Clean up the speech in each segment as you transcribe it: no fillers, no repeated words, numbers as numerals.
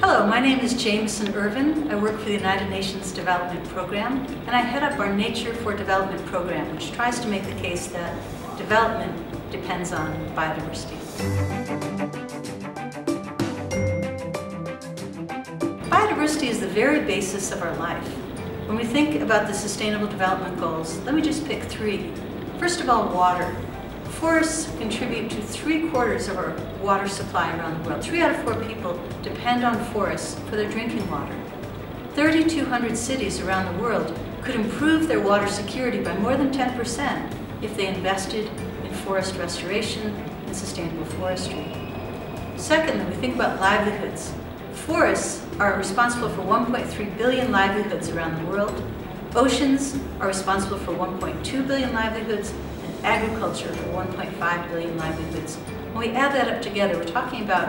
Hello, my name is Jamison Ervin. I work for the United Nations Development Program, and I head up our Nature for Development program, which tries to make the case that development depends on biodiversity. Biodiversity is the very basis of our life. When we think about the Sustainable Development Goals, let me just pick three. First of all, water. Forests contribute to 3/4 of our water supply around the world. 3 out of 4 people depend on forests for their drinking water. 3,200 cities around the world could improve their water security by more than 10% if they invested in forest restoration and sustainable forestry. Secondly, we think about livelihoods. Forests are responsible for 1.3 billion livelihoods around the world. Oceans are responsible for 1.2 billion livelihoods, and agriculture for 1.5 billion livelihoods. When we add that up together, we're talking about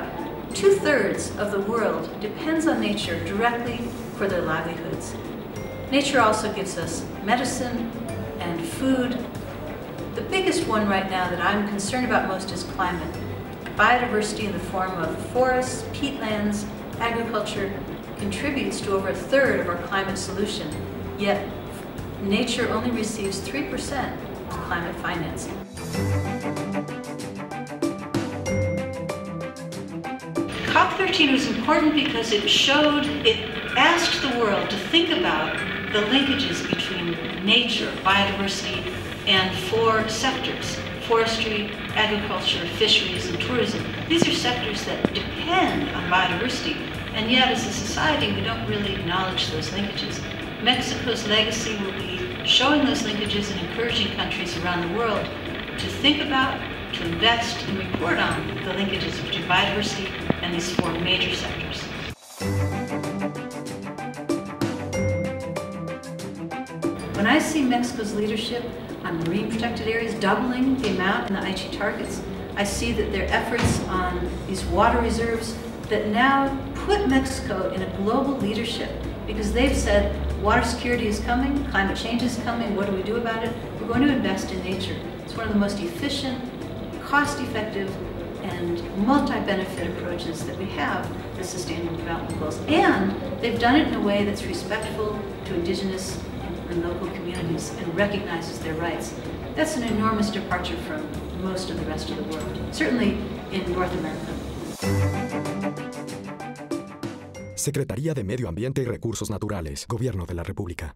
2/3 of the world depends on nature directly for their livelihoods. Nature also gives us medicine and food. The biggest one right now that I'm concerned about most is climate. Biodiversity in the form of forests, peatlands, agriculture contributes to over 1/3 of our climate solution, yet nature only receives 3% of climate financing. COP13 was important because it asked the world to think about the linkages between nature, biodiversity, and 4 sectors: forestry, agriculture, fisheries, and tourism. These are sectors that depend on biodiversity, and yet as a society we don't really acknowledge those linkages. Mexico's legacy will be showing those linkages and encouraging countries around the world to think about, to invest, and report on the linkages between biodiversity and these 4 major sectors. When I see Mexico's leadership on marine protected areas doubling the amount in the Aichi targets, I see that their efforts on these water reserves that now put Mexico in a global leadership, because they've said water security is coming, climate change is coming, what do we do about it? We're going to invest in nature. It's one of the most efficient, cost-effective, and multi-benefit approaches that we have to Sustainable Development Goals. And they've done it in a way that's respectful to indigenous and local communities and recognizes their rights. That's an enormous departure from most of the rest of the world, certainly in North America. Secretaría de Medio Ambiente y Recursos Naturales, Gobierno de la República.